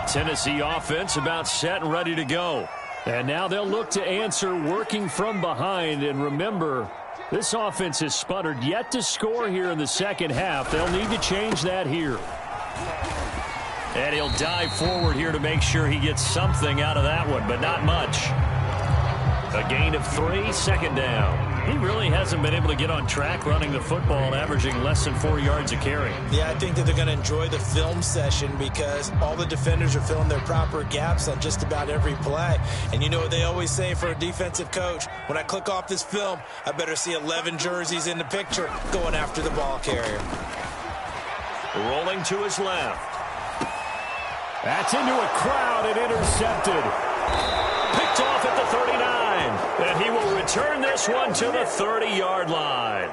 Tennessee offense about set and ready to go. And now they'll look to answer working from behind. And remember, this offense has sputtered yet to score here in the second half. They'll need to change that here. And he'll dive forward here to make sure he gets something out of that one, but not much. A gain of 3, second down. He really hasn't been able to get on track running the football, averaging less than 4 yards a carry. Yeah, I think that they're going to enjoy the film session because all the defenders are filling their proper gaps on just about every play. And you know what they always say for a defensive coach? When I click off this film, I better see 11 jerseys in the picture going after the ball carrier. Rolling to his left. That's into a crowd and intercepted. Picked off at the 39. And he will return this one to the 30-yard line.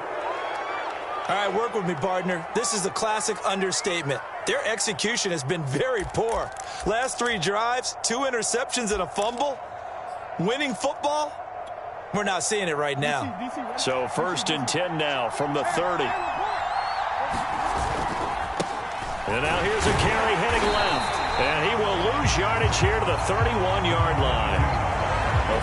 All right, work with me, partner. This is a classic understatement. Their execution has been very poor. Last 3 drives, 2 interceptions and a fumble. Winning football? We're not seeing it right now. So 1st and 10 now from the 30. And now here's a carry heading left. And he will lose yardage here to the 31-yard line.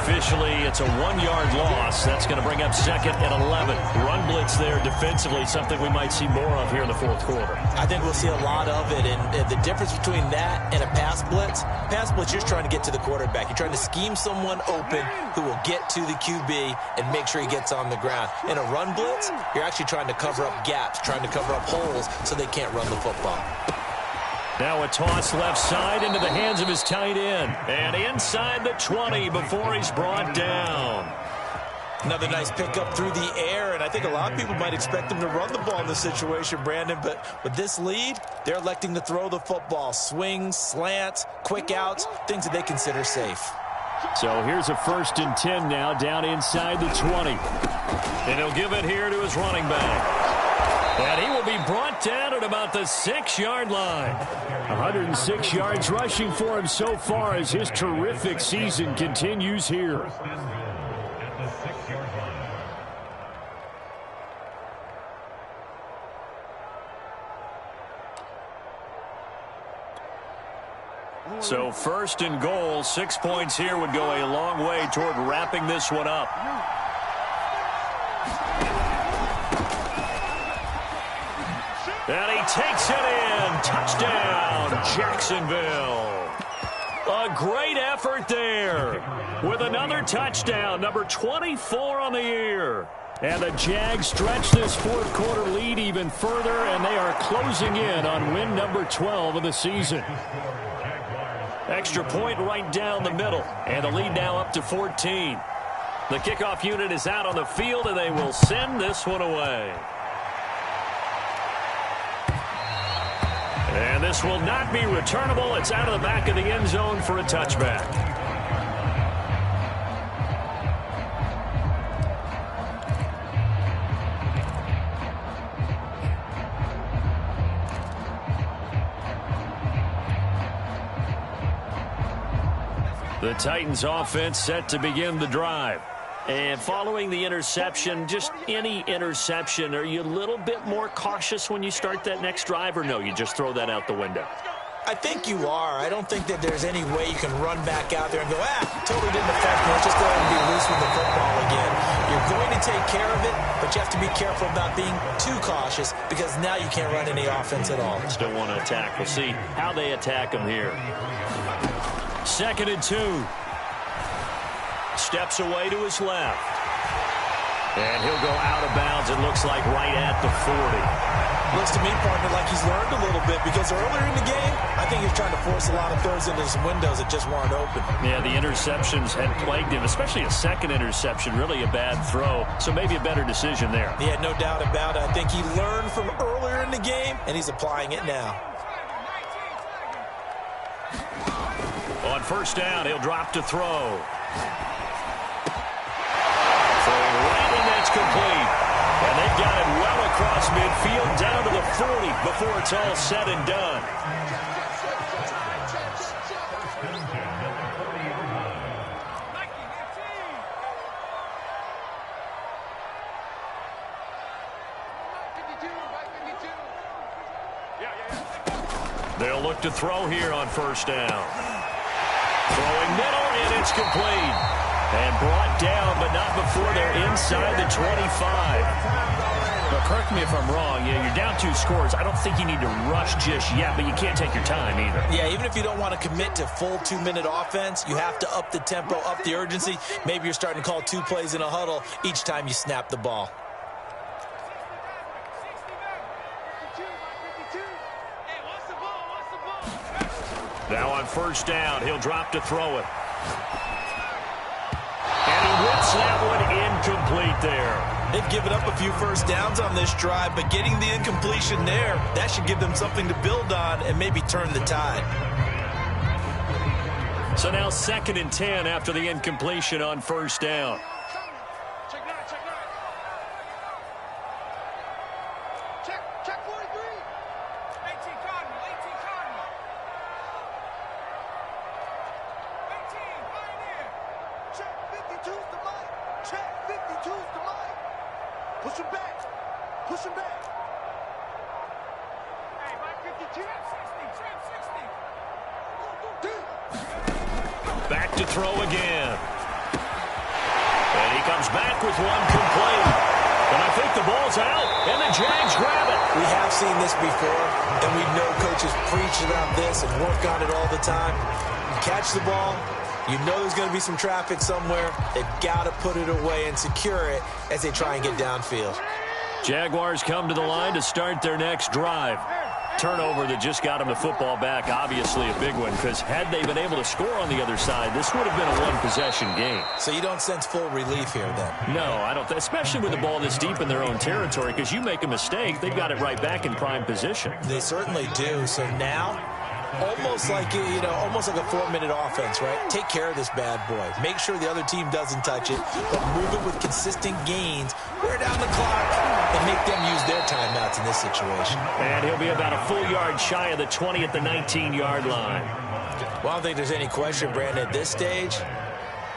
Officially, it's a 1-yard loss. That's going to bring up 2nd and 11. Run blitz there defensively, something we might see more of here in the 4th quarter. I think we'll see a lot of it. And the difference between that and a pass blitz, you're just trying to get to the quarterback. You're trying to scheme someone open who will get to the QB and make sure he gets on the ground. In a run blitz, you're actually trying to cover up gaps, trying to cover up holes so they can't run the football. Now a toss left side into the hands of his tight end. And inside the 20 before he's brought down. Another nice pickup through the air, and I think a lot of people might expect him to run the ball in this situation, Brandon. But with this lead, they're electing to throw the football. Swings, slants, quick outs, things that they consider safe. So here's a 1st and 10 now down inside the 20. And he'll give it here to his running back. And he will be brought down at about the 6-yard line. 106 yards rushing for him so far as his terrific season continues here. So 1st and goal, 6 points here would go a long way toward wrapping this one up. And he takes it in. Touchdown, Jacksonville. A great effort there with another touchdown, number 24 on the year. And the Jags stretch this 4th quarter lead even further, and they are closing in on win number 12 of the season. Extra point right down the middle, and the lead now up to 14. The kickoff unit is out on the field, and they will send this one away. And this will not be returnable. It's out of the back of the end zone for a touchback. The Titans offense set to begin the drive. And following the interception, just any interception, are you a little bit more cautious when you start that next drive, or no, you just throw that out the window? I think you are. I don't think that there's any way you can run back out there and go, totally didn't affect me. Let's just go ahead and be loose with the football again. You're going to take care of it, but you have to be careful about being too cautious because now you can't run any offense at all. Still want to attack. We'll see how they attack him here. 2nd and 2. Steps away to his left. And he'll go out of bounds, it looks like, right at the 40. Looks to me, partner, like he's learned a little bit because earlier in the game, I think he was trying to force a lot of throws into some windows that just weren't open. Yeah, the interceptions had plagued him, especially a second interception, really a bad throw. So maybe a better decision there. Yeah, no doubt about it. I think he learned from earlier in the game, and he's applying it now. On 1st down, he'll drop to throw. That's complete. And they've got it well across midfield down to the 40 before it's all said and done. They'll look to throw here on first down. Throwing middle, and it's complete. And brought down, but not before they're inside the 25. But correct me if I'm wrong. Yeah, you're down 2 scores. I don't think you need to rush just yet, but you can't take your time either. Yeah, even if you don't want to commit to full 2-minute offense, you have to up the tempo, up the urgency. Maybe you're starting to call 2 plays in a huddle each time you snap the ball. Now on first down, he'll drop to throw it. And he whips that one incomplete there. They've given up a few first downs on this drive, but getting the incompletion there, that should give them something to build on and maybe turn the tide. So now 2nd and 10 after the incompletion on first down. Back to throw again. And he comes back with one complete. And I think the ball's out, and the Jags grab it. We have seen this before, and we know coaches preach about this and work on it all the time. You catch the ball, you know there's going to be some traffic somewhere. They've got to put it away and secure it as they try and get downfield. Jaguars come to the line to start their next drive. Turnover that just got them the football back, obviously a big one, because had they been able to score on the other side, this would have been a one-possession game. So you don't sense full relief here, then? No, I don't, especially with the ball this deep in their own territory, because you make a mistake, they've got it right back in prime position. They certainly do. So now, almost like a 4-minute offense, right? Take care of this bad boy. Make sure the other team doesn't touch it, but move it with consistent gains, wear down the clock, and make them use their timeouts in this situation. And he'll be about a full yard shy of the 20 at the 19-yard line. Well, I don't think there's any question, Brandon, at this stage,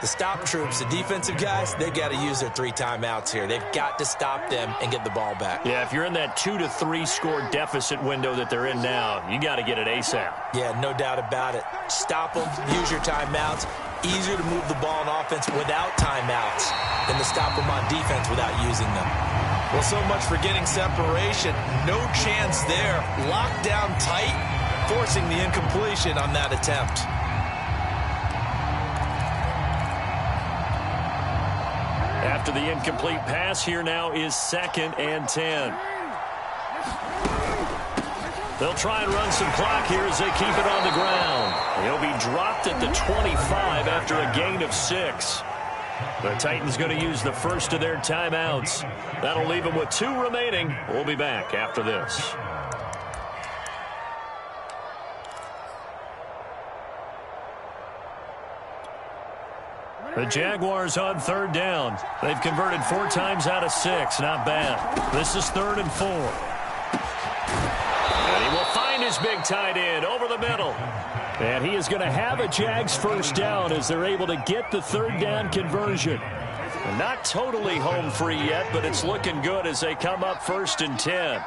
the stop troops, the defensive guys, they got to use their 3 timeouts here. They've got to stop them and get the ball back. Yeah, if you're in that 2 to 3 score deficit window that they're in now, you got to get it ASAP. Yeah, no doubt about it. Stop them, use your timeouts. Easier to move the ball on offense without timeouts than to stop them on defense without using them. Well, so much for getting separation. No chance there. Locked down tight, forcing the incompletion on that attempt. After the incomplete pass, here now is 2nd and 10. They'll try and run some clock here as they keep it on the ground. He'll be dropped at the 25 after a gain of 6. The Titans going to use the first of their timeouts. That'll leave them with 2 remaining. We'll be back after this. The Jaguars on 3rd down. They've converted 4 times out of 6. Not bad. This is 3rd and 4. And he will find his big tight end over the middle. And he is going to have a Jags first down as they're able to get the 3rd down conversion. And not totally home free yet, but it's looking good as they come up 1st and 10.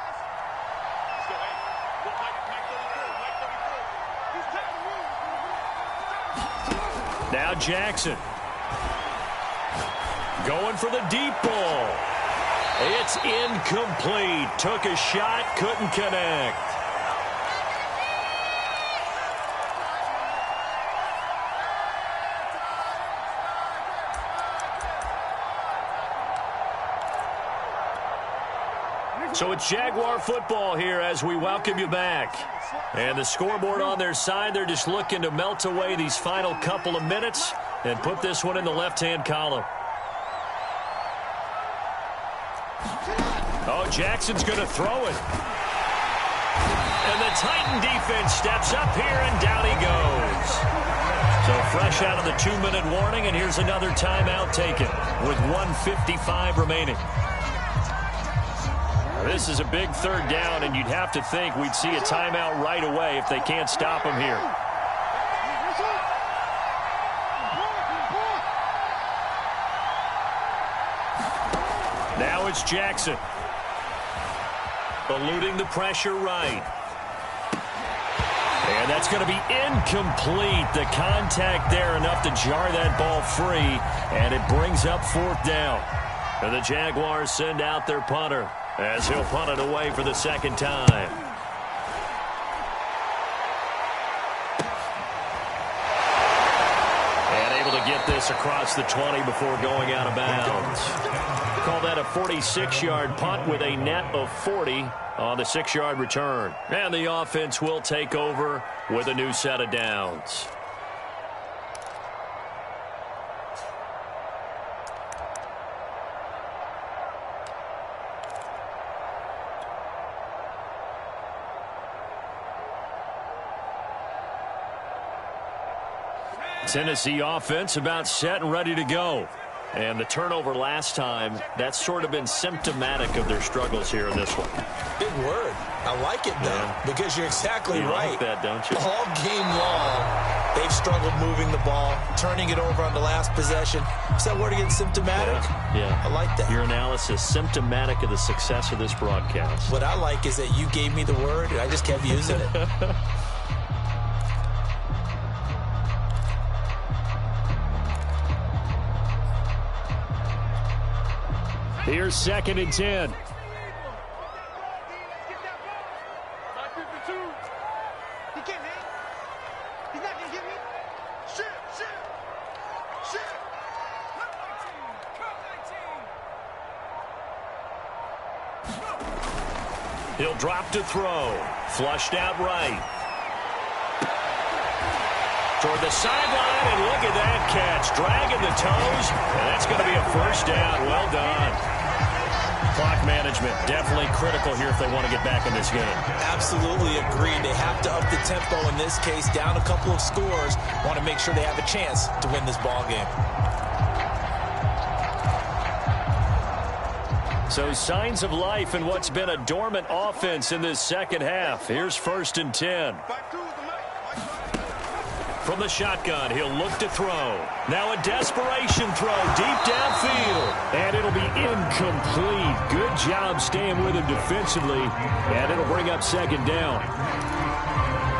Now Jackson. Going for the deep ball. It's incomplete. Took a shot, couldn't connect. So it's Jaguar football here as we welcome you back. And the scoreboard on their side, they're just looking to melt away these final couple of minutes and put this one in the left-hand column. Oh, Jackson's going to throw it. And the Titan defense steps up here, and down he goes. So fresh out of the 2-minute warning, and here's another timeout taken with 1:55 remaining. This is a big 3rd down, and you'd have to think we'd see a timeout right away if they can't stop him here. Now it's Jackson. Eluding the pressure right. And that's going to be incomplete. The contact there enough to jar that ball free, and it brings up fourth down. And the Jaguars send out their punter as he'll punt it away for the second time. And able to get this across the 20 before going out of bounds. Call that a 46-yard punt with a net of 40 on the 6-yard return. And the offense will take over with a new set of downs. Tennessee offense about set and ready to go. And the turnover last time, that's sort of been symptomatic of their struggles here in this one. Big word. I like it, though, because you're exactly right. You like that, don't you? All game long, they've struggled moving the ball, turning it over on the last possession. Is that word again, symptomatic? Yeah. I like that. Your analysis, symptomatic of the success of this broadcast. What I like is that you gave me the word, and I just kept using it. Here's 2nd and 10. He'll drop to throw. Flushed out right. Toward the sideline, and look at that catch. Dragging the toes, and that's going to be a first down. Well done. Clock management, definitely critical here if they want to get back in this game. Absolutely agreed. They have to up the tempo in this case, down a couple of scores. Want to make sure they have a chance to win this ball game. So signs of life in what's been a dormant offense in this second half. Here's 1st and 10. From the shotgun, he'll look to throw. Now a desperation throw deep downfield. And it'll be incomplete. Good job staying with him defensively. And it'll bring up 2nd down.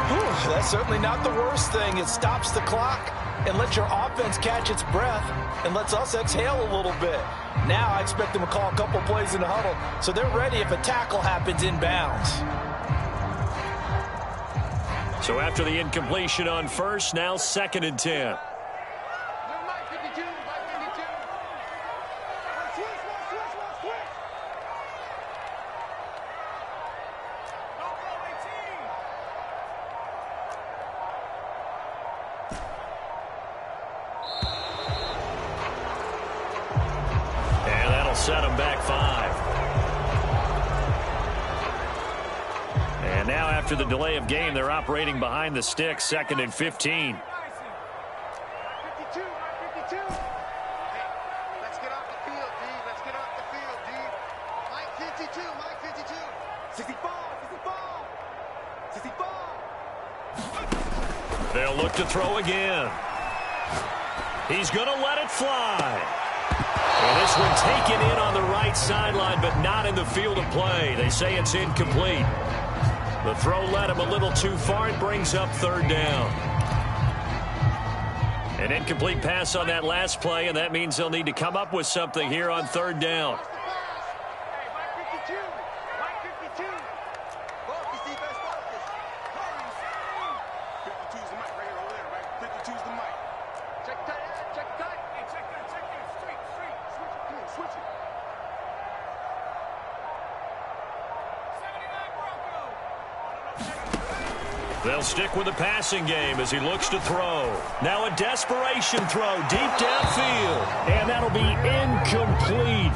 Whew, that's certainly not the worst thing. It stops the clock and lets your offense catch its breath and lets us exhale a little bit. Now I expect them to call a couple plays in the huddle so they're ready if a tackle happens inbounds. So after the incompletion on first, now 2nd and 10. And that'll set them back 5. And now after the delay of game, they're operating behind the stick, 2nd and 15. Let's get off the field, D. Let's get off the field, D. Mike 52, Mike 52. 64, 64, 64. They'll look to throw again. He's going to let it fly. And this one taken in on the right sideline, but not in the field of play. They say it's incomplete. The throw led him a little too far. It brings up 3rd down. An incomplete pass on that last play, and that means they'll need to come up with something here on 3rd down. Hey, Mike 52, Mike 52. Focus, defense, focus. 52's the mic right here over there, right? 52's the mic. Check tight, check tight. Hey, check that, straight. Switch it. 79 Bronco. They'll stick with the passing game as he looks to throw. Now a desperation throw deep downfield. And that'll be incomplete.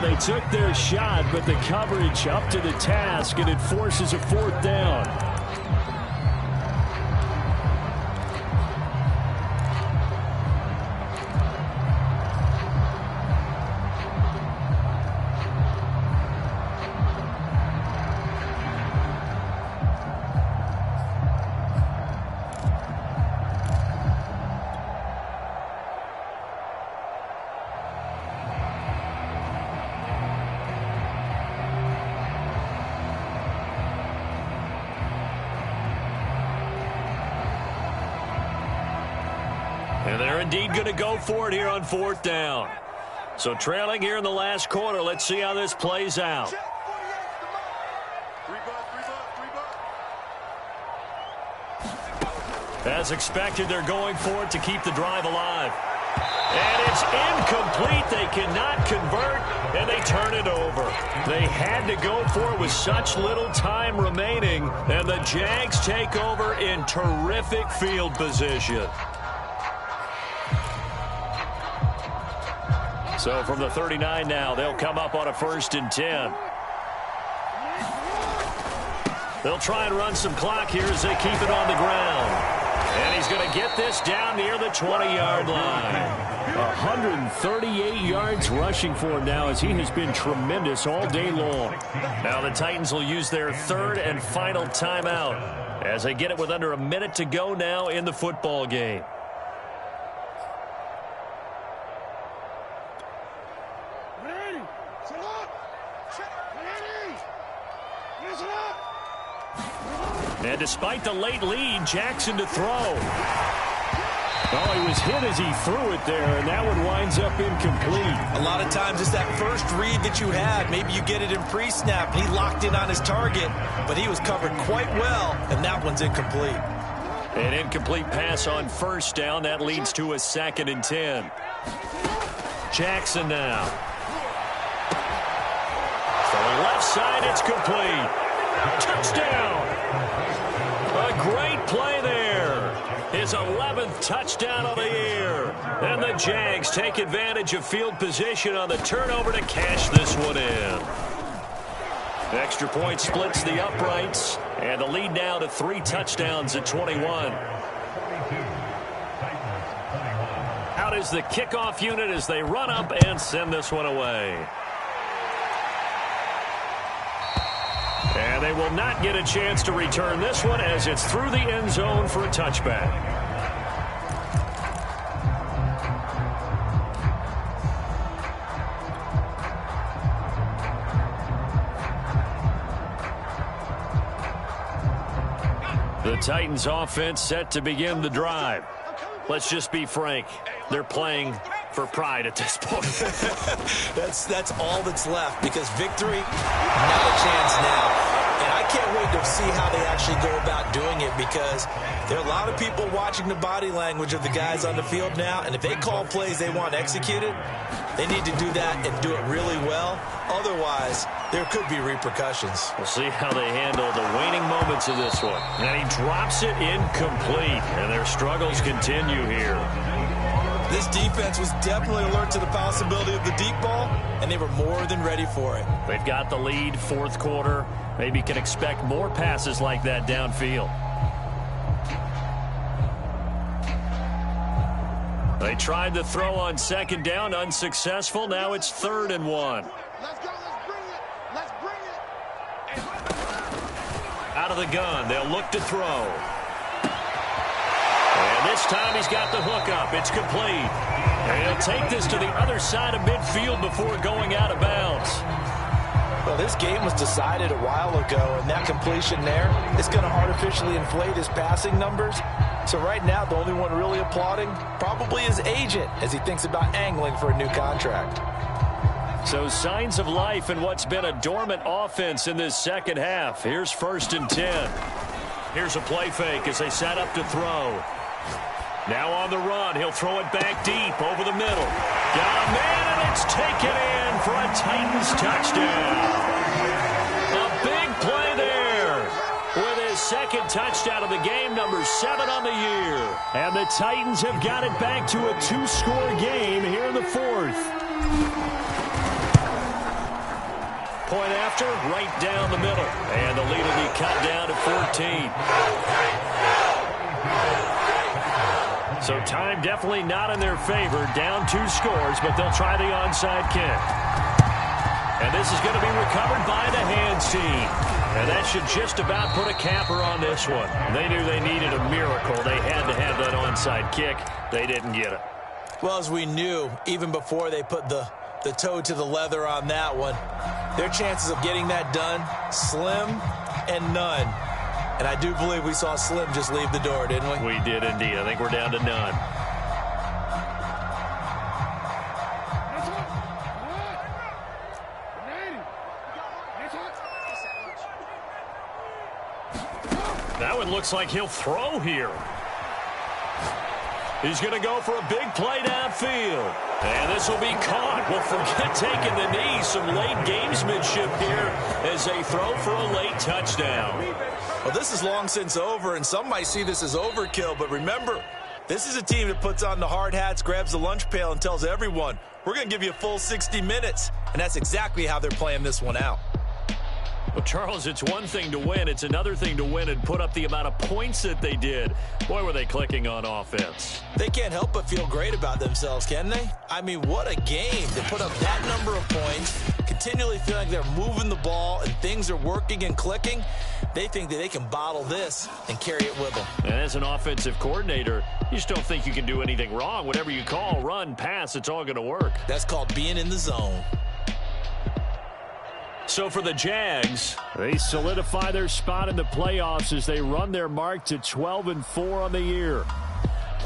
They took their shot, but the coverage up to the task, and it forces a 4th down. And they're indeed going to go for it here on 4th down. So trailing here in the last quarter. Let's see how this plays out. As expected, they're going for it to keep the drive alive. And it's incomplete. They cannot convert, and they turn it over. They had to go for it with such little time remaining, and the Jags take over in terrific field position. So from the 39 now, they'll come up on a 1st and 10. They'll try and run some clock here as they keep it on the ground. And he's going to get this down near the 20-yard line. 138 yards rushing for him now as he has been tremendous all day long. Now the Titans will use their 3rd and final timeout as they get it with under a minute to go now in the football game. And despite the late lead, Jackson to throw. Oh, he was hit as he threw it there, and that one winds up incomplete. A lot of times it's that first read that you had. Maybe you get it in pre-snap. He locked in on his target, but he was covered quite well, and that one's incomplete. An incomplete pass on 1st down. That leads to a 2nd and 10. Jackson now. From the left side, it's complete. Touchdown. A great play there. His 11th touchdown of the year. And the Jags take advantage of field position on the turnover to cash this one in. Extra point splits the uprights. And the lead now to 3 touchdowns at 21. Out is the kickoff unit as they run up and send this one away. And they will not get a chance to return this one as it's through the end zone for a touchback. The Titans offense set to begin the drive. Let's just be frank. They're playing for pride at this point. That's all that's left because victory, not a chance now. And I can't wait to see how they actually go about doing it because there are a lot of people watching the body language of the guys on the field now, and if they call plays they want executed, they need to do that and do it really well. Otherwise, there could be repercussions. We'll see how they handle the waning moments of this one. And he drops it incomplete, and their struggles continue here. This defense was definitely alert to the possibility of the deep ball, and they were more than ready for it. They've got the lead, 4th quarter. Maybe can expect more passes like that downfield. They tried to throw on 2nd down, unsuccessful. Now it's 3rd and 1. Let's go. Let's bring it. Out of the gun, they'll look to throw. And this time he's got the hook up. It's complete. And he'll take this to the other side of midfield before going out of bounds. Well, this game was decided a while ago, and that completion there is going to artificially inflate his passing numbers. So right now, the only one really applauding probably his agent as he thinks about angling for a new contract. So signs of life in what's been a dormant offense in this second half. Here's 1st and 10. Here's a play fake as they set up to throw. Now on the run, he'll throw it back deep over the middle. Got a man, and it's taken in for a Titans touchdown. A big play there with his 2nd touchdown of the game, number 7 on the year. And the Titans have got it back to a 2-score game here in the 4th. Point after, right down the middle. And the lead will be cut down to 14. So time definitely not in their favor. Down 2 scores, but they'll try the onside kick. And this is going to be recovered by the hands team. And that should just about put a capper on this one. They knew they needed a miracle. They had to have that onside kick. They didn't get it. Well, as we knew, even before they put the toe to the leather on that one, their chances of getting that done, slim and none. And I do believe we saw Slim just leave the door, didn't we? We did indeed. I think we're down to none. That one looks like he'll throw here. He's going to go for a big play downfield. And this will be caught. Well, forget taking the knee. Some late gamesmanship here as they throw for a late touchdown. Well, this is long since over, and some might see this as overkill. But remember, this is a team that puts on the hard hats, grabs the lunch pail, and tells everyone, we're going to give you a full 60 minutes. And that's exactly how they're playing this one out. Well, Charles, it's one thing to win. It's another thing to win and put up the amount of points that they did. Boy, were they clicking on offense. They can't help but feel great about themselves, can they? I mean, what a game. They put up that number of points, continually feeling like they're moving the ball and things are working and clicking. They think that they can bottle this and carry it with them. And as an offensive coordinator, you just don't think you can do anything wrong. Whatever you call, run, pass, it's all going to work. That's called being in the zone. So for the Jags, they solidify their spot in the playoffs as they run their mark to 12-4 on the year.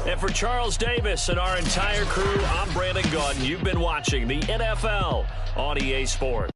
And for Charles Davis and our entire crew, I'm Brandon Gaudin. You've been watching the NFL on EA Sports.